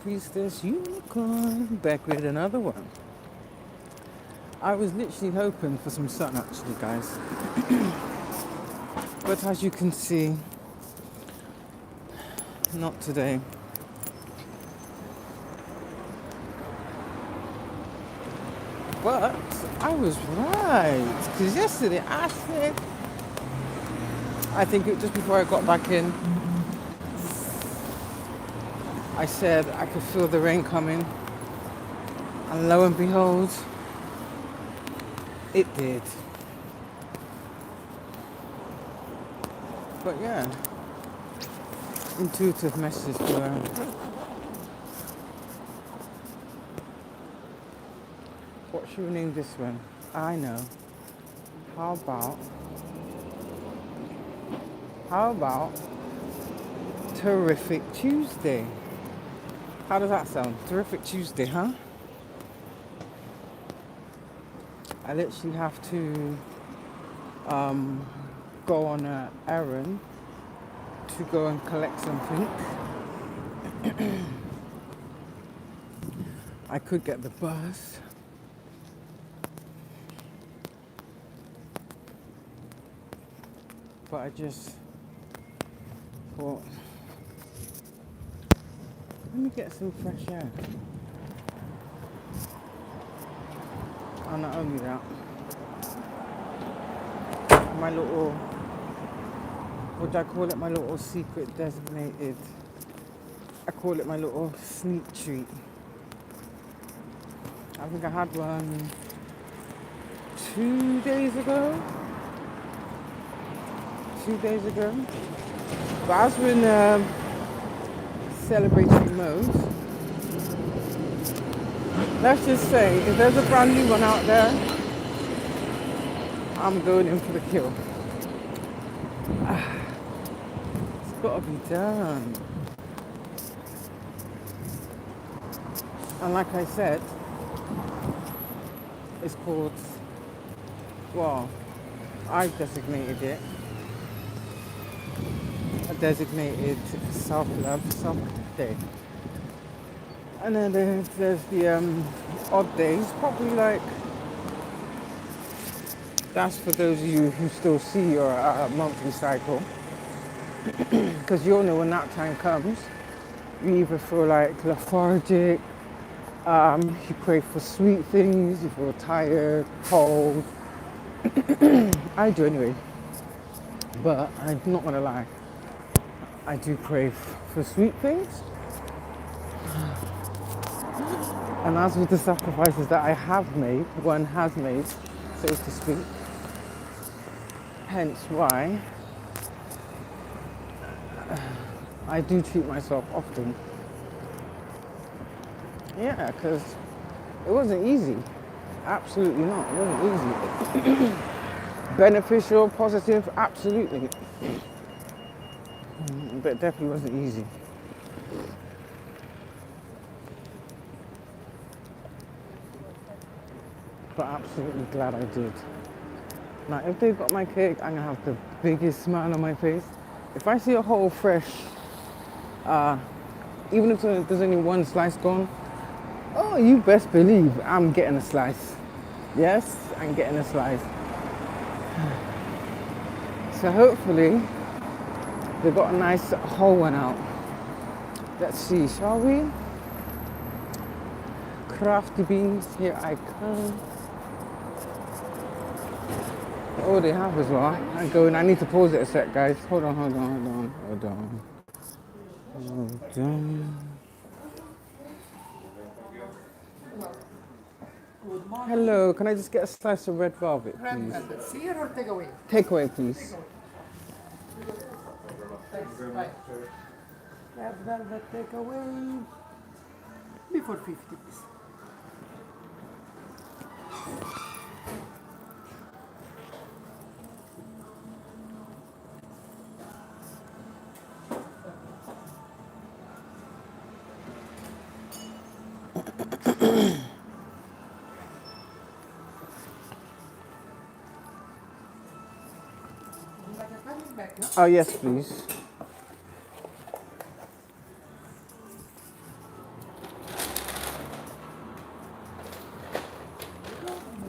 Highpriestess Unicorn, back with another one. I was literally hoping for some sun actually, guys. But as you can see, not today. But I was right. Because yesterday I think just before I got back in, I said I could feel the rain coming. And lo and behold, it did. But yeah, intuitive message to her. What should we name this one? I know. How about Terrific Tuesday? How does that sound? Terrific Tuesday, huh? I literally have to go on an errand to go and collect something. I could get the bus. But I just thought, let me get some fresh air. And not only that, my little, what do I call it? My little secret designated, I call it my little sneak treat. I think I had one 2 days ago. 2 days ago. But as we're in celebratory mode, let's just say, if there's a brand new one out there, I'm going in for the kill. It's got to be done. And like I said, it's called, well, I've designated it a designated self-love, self-care day. And then there's the odd days, probably like, that's for those of you who still see your monthly cycle. Because you all know when that time comes, you either feel like lethargic, you crave for sweet things, you feel tired, cold. I do anyway. But I'm not gonna lie, I do crave for sweet things. And as with the sacrifices that I have made, one has made, so to speak, hence why I do treat myself often. Yeah, because it wasn't easy. Absolutely not. It wasn't easy. Beneficial, positive, absolutely. But it definitely wasn't easy. But absolutely glad I did. Now, if they got my cake, I'm gonna have the biggest smile on my face. If I see a whole fresh, even if there's only one slice gone, oh, you best believe I'm getting a slice. Yes, I'm getting a slice. So hopefully, they got a nice whole one out. Let's see, shall we? Crafty beans, here I come. Oh, they have as well. I'm going, I need to pause it a sec, guys. Hold on. Hello, can I just get a slice of red velvet, please? Here or take away? Takeaway, please. Right. Red velvet take away. Before 50, please. Oh, yes, please.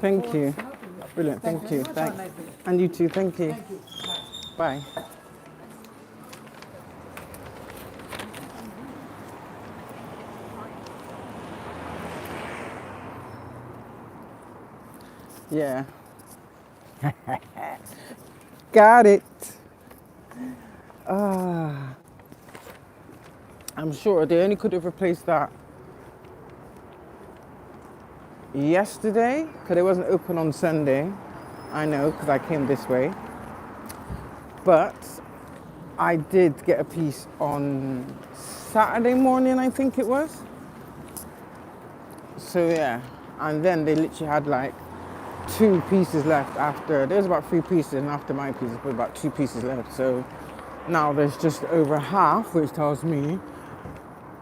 Thank you. Nothing. Brilliant. Thank you. Have a Thanks. nice day. And you too. Thank you. Thank you. Bye. Bye. Yeah. Got it. I'm sure they only could have replaced that yesterday because it wasn't open on Sunday. I know because I came this way. But I did get a piece on Saturday morning, I think it was. So yeah, and then they literally had like 2 pieces left after. There's about 3 pieces, and after my pieces, but about 2 pieces left. So now there's just over half, which tells me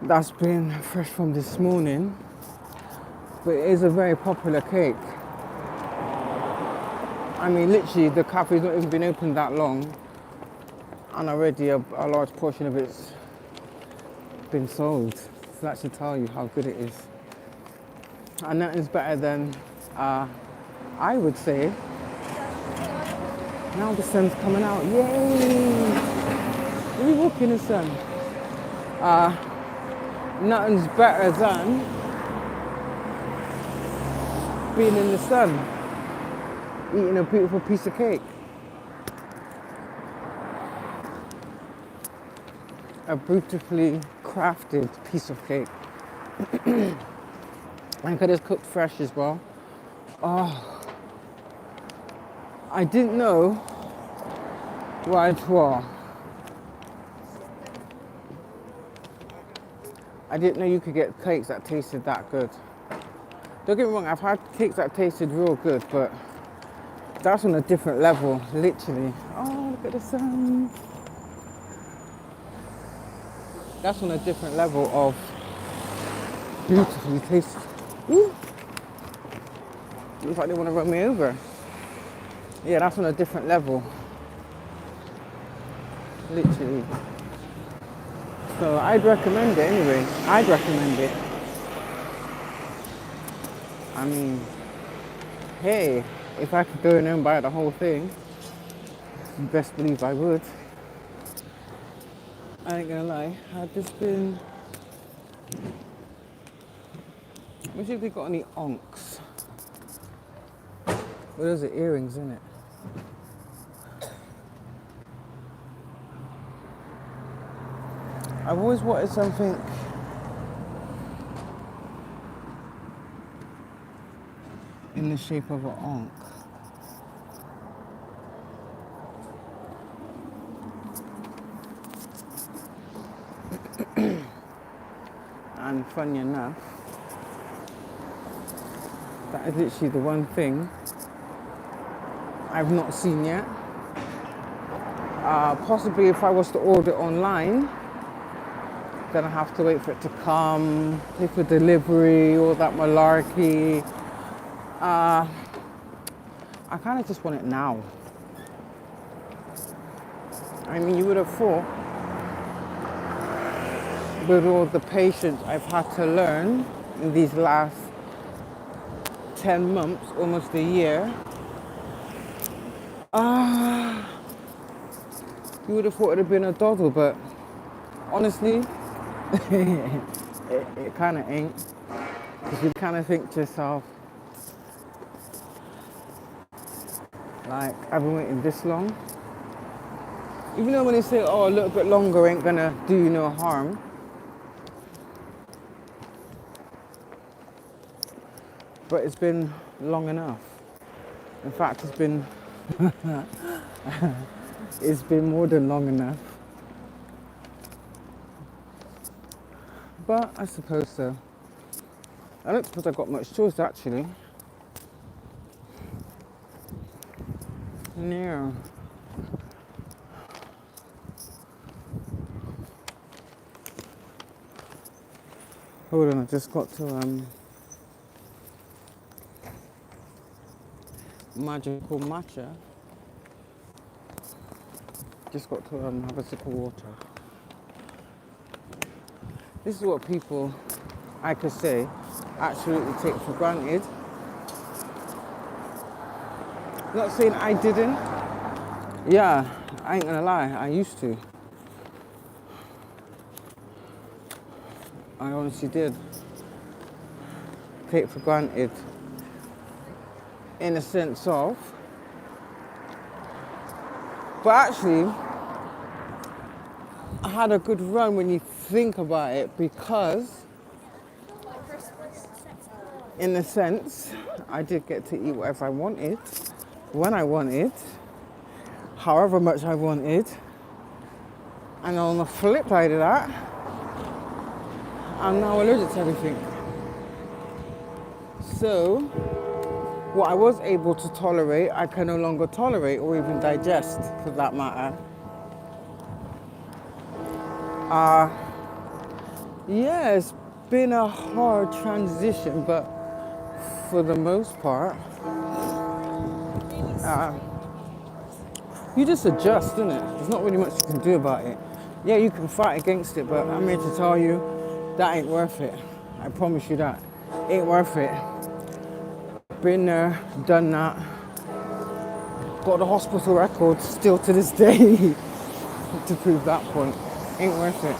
that's been fresh from this morning. But it is a very popular cake. I mean, literally, the cafe's not even been open that long, and already a large portion of it's been sold. So that should tell you how good it is. And that is better than, I would say, now the sun's coming out. Yay! Let me walk in the sun. Nothing's better than being in the sun, eating a beautiful piece of cake. A beautifully crafted piece of cake. And because it's cooked fresh as well. Oh, I didn't know what it was. I didn't know you could get cakes that tasted that good. Don't get me wrong, I've had cakes that tasted real good, but that's on a different level, literally. Oh, look at the sun. That's on a different level of beautifully tasted. Ooh. Looks like they want to run me over. Yeah, that's on a different level. Literally. So I'd recommend it anyway. I'd recommend it. I mean, hey, if I could go in there and buy the whole thing, you best believe I would. I ain't gonna lie, I've just been... Let me see if they got any onks. Well, those are earrings, isn't it? I've always wanted something in the shape of an onk. And funny enough, that is literally the one thing I've not seen yet. Possibly if I was to order online, then I have to wait for it to come, pay for delivery, all that malarkey. I kind of just want it now. I mean, you would have thought, with all the patience I've had to learn in these last 10 months, almost a year, you would have thought it would have been a doddle, but honestly, it kind of ain't. Because you kind of think to yourself, like, I've been waiting this long. Even though when they say, oh, a little bit longer ain't gonna do you no harm, but it's been long enough. In fact, it's been it's been more than long enough. But I suppose so. I don't suppose I've got much choice actually. No. Hold on, I just got to magical matcha. Just got to have a sip of water. This is what people, I could say, absolutely take for granted. Not saying I didn't. Yeah, I ain't gonna lie, I used to. I honestly did. Take for granted in a sense of. But actually, I had a good run when you think about it because, in a sense, I did get to eat whatever I wanted, when I wanted, however much I wanted. And on the flip side of that, I'm now allergic to everything. So, what I was able to tolerate, I can no longer tolerate or even digest, for that matter. Yeah, it's been a hard transition, but for the most part, you just adjust, innit? There's not really much you can do about it. Yeah, you can fight against it, but I'm here to tell you, that ain't worth it. I promise you that. Ain't worth it. Been there, done that. Got the hospital record still to this day to prove that point. Ain't worth it.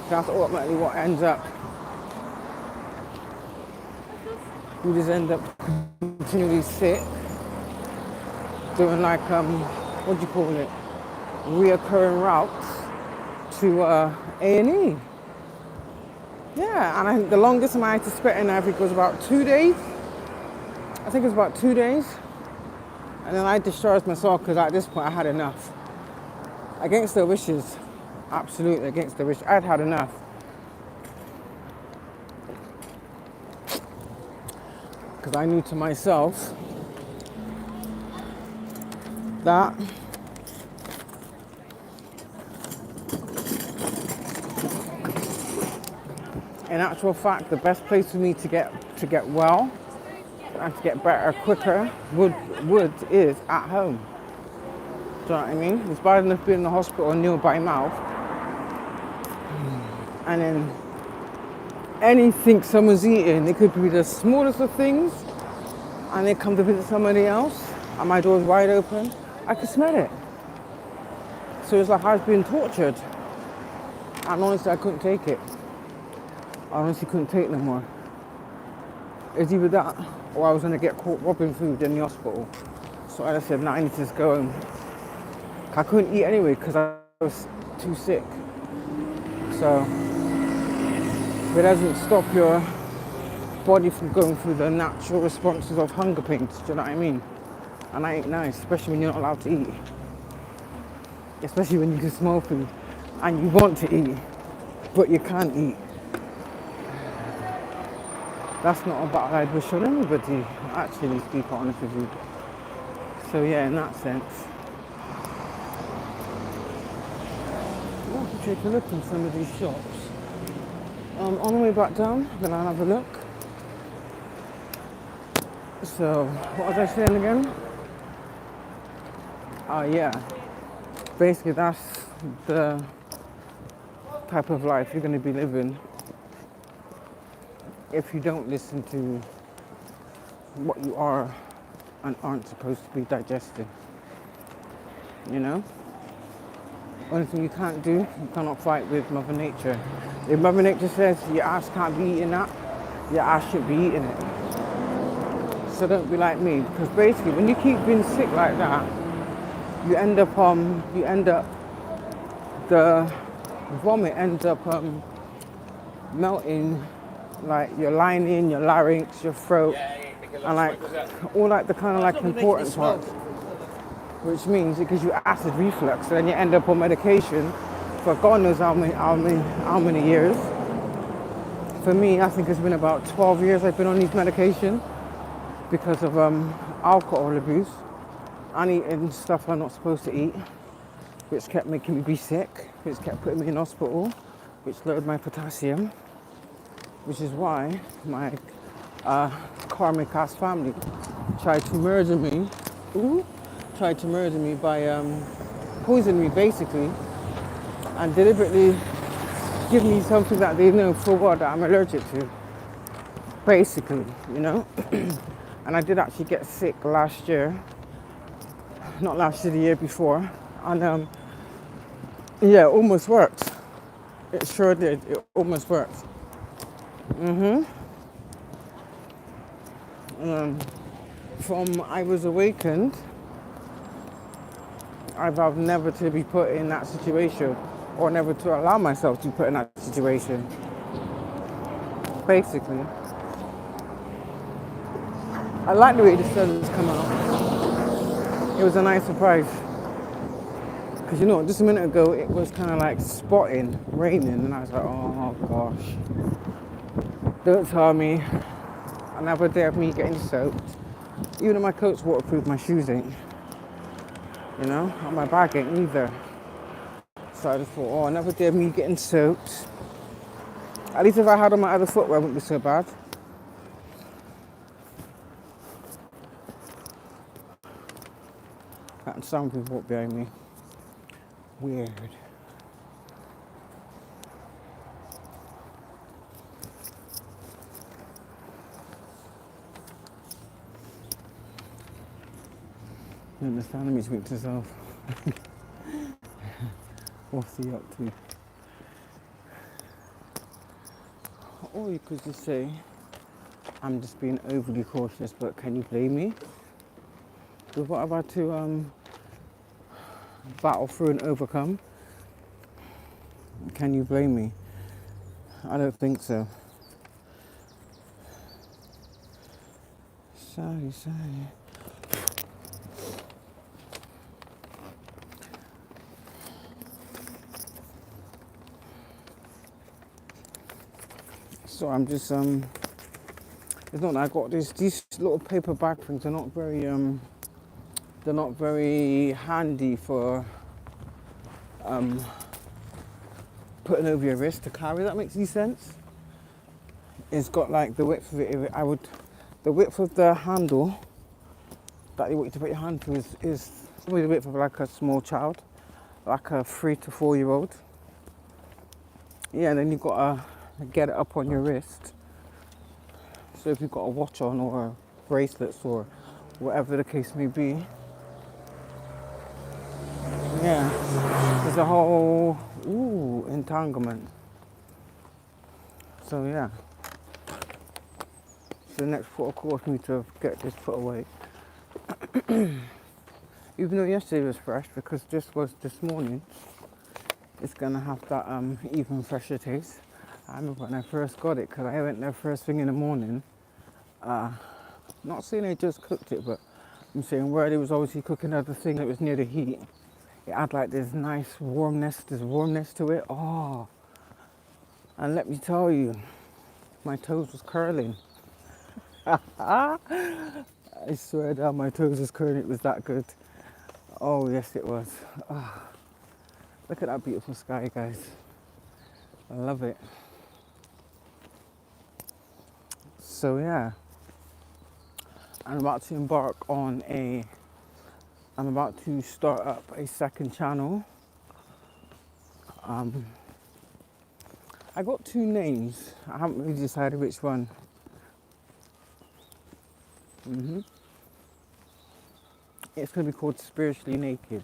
That's ultimately what ends up. You just end up continually sick, doing like, what do you call it? Reoccurring routes to A&E. Yeah, and I think the longest I had to spend in there, I think, was about 2 days. I think it was about 2 days. And then I discharged myself because at this point I had enough. Against their wishes. Absolutely against their wishes. I'd had enough. Because I knew to myself that in actual fact, the best place for me to get well and to get better quicker is at home. Do you know what I mean? It's bad enough being in the hospital and nil by mouth, and then anything someone's eating, it could be the smallest of things, and they come to visit somebody else, and my door's wide open. I could smell it. So it's like I was being tortured, and honestly, I couldn't take it. I honestly couldn't take it no more. It's either that or I was going to get caught robbing food in the hospital. So I just said, nah, I need to just go home. I couldn't eat anyway because I was too sick. So it doesn't stop your body from going through the natural responses of hunger pains. Do you know what I mean? And that ain't nice, especially when you're not allowed to eat. Especially when you can smell food and you want to eat, but you can't eat. That's not a battle I'd wish on anybody, actually, to be quite honest with you. So yeah, in that sense. We'll have to take a look in some of these shops. On the way back down, then I'll have a look. So, what was I saying again? Yeah. Basically, that's the type of life you're going to be living if you don't listen to what you are and aren't supposed to be digesting. You know? Only thing you can't do, you cannot fight with Mother Nature. If Mother Nature says your ass can't be eating that, your ass should be eating it. So don't be like me, because basically when you keep being sick like that, you end up the vomit ends up melting like your lining, your larynx, your throat, and like all like the kind of like important parts, which means it gives you acid reflux, and then you end up on medication for God knows how many years. For me, I think it's been about 12 years I've been on these medications because of alcohol abuse and eating stuff I'm not supposed to eat, which kept making me be sick, which kept putting me in hospital, which lowered my potassium, which is why my karmic ass family tried to murder me. By poisoning me basically, and deliberately give me something that they know for what that I'm allergic to. Basically, you know. And I did actually get sick last year not last year, the year before, and yeah, it almost worked. It sure did. It almost worked. From I was awakened, I vowed never to be put in that situation, or never to allow myself to be put in that situation. Basically, I like the way the sun has come out. It was a nice surprise. Because you know, just a minute ago, it was kind of like spotting, raining, and I was like, oh gosh. Don't tell me. Another day of me getting soaked. Even though my coat's waterproof, my shoes ain't. You know, and my bag ain't either. So I just thought, oh, another day of me getting soaked. At least if I had on my other footwear, it wouldn't be so bad. And some people walk behind me. Weird. I understand me speak to yourself. What's he up to? Or you could just say, I'm just being overly cautious, but can you blame me? With what I've had to battle through and overcome, can you blame me? I don't think so. Sorry. So I'm just it's not that I got these little paper bag things. They're not very handy for putting over your wrist to carry. That makes any sense? It's got like the width of it. The width of the handle that you want to put your hand to is probably the width of like a small child, like a 3 to 4 year old. Yeah, and then you've got to get it up on your wrist. So if you've got a watch on or bracelets or whatever the case may be, yeah, there's a whole entanglement. So yeah, so the next protocol for me to get this put away. Even though yesterday was fresh, because this was this morning, it's gonna have that even fresher taste. I remember when I first got it, because I went there first thing in the morning. Not saying they just cooked it, but I'm saying where they was obviously cooking other thing that was near the heat. It had like this nice warmness to it. Oh, and let me tell you, my toes was curling. I swear down, my toes was curling. It was that good. Oh yes, it was. Oh, look at that beautiful sky, guys. I love it. So yeah, I'm about to start up a second channel. I got 2 names. I haven't really decided which one. It's going to be called Spiritually Naked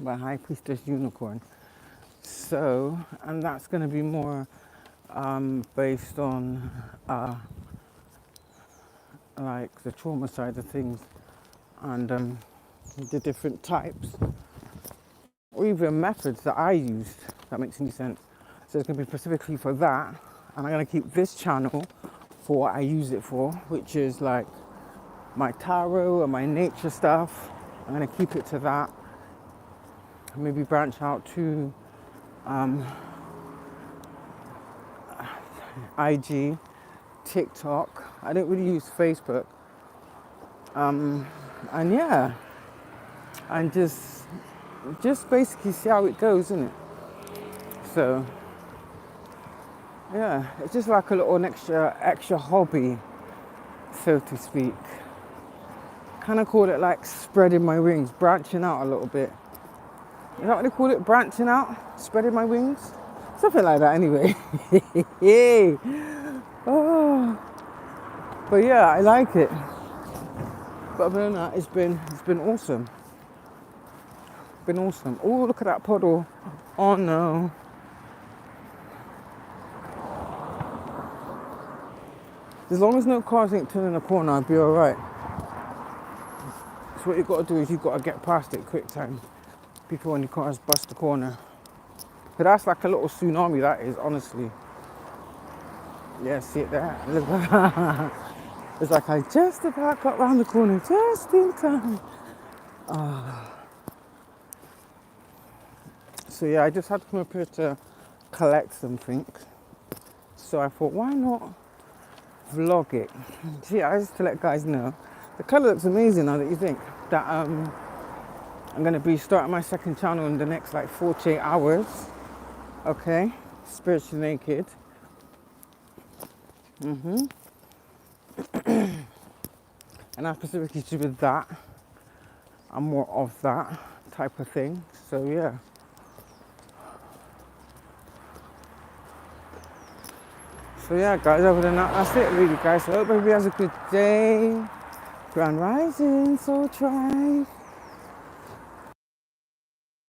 by Highpriestess Unicorn. So, and that's going to be more based on like the trauma side of things and the different types or even methods that I used, if that makes any sense. So it's going to be specifically for that, and I'm going to keep this channel for what I use it for, which is like my tarot and my nature stuff. I'm going to keep it to that. Maybe branch out to IG, TikTok. I don't really use Facebook. And yeah, and just basically see how it goes, isn't it? So yeah, it's just like a little extra hobby, so to speak. Kind of call it like spreading my wings, branching out a little bit. Is that what they call it? Branching out? Spreading my wings? Something like that anyway. Oh. But yeah, I like it. But other than that, it's been awesome. Been awesome. Oh, look at that puddle. Oh no. As long as no cars ain't turning a corner, I'll be alright. So what you've got to do is you've got to get past it quick time before any cars bust the corner. But that's like a little tsunami, that is, honestly. Yeah, see it there? Look. It's like I just about got round the corner just in time. So yeah, I just had to come up here to collect something. So I thought, why not vlog it? See, I just to let guys know. The colour looks amazing now that you think that I'm going to be starting my second channel in the next like 48 hours. Okay, spiritually naked. And I specifically do with that. I'm more of that type of thing. So yeah. So yeah, guys, other than that, that's it really, guys. So I hope everybody has a good day. Grand rising, soul tribe.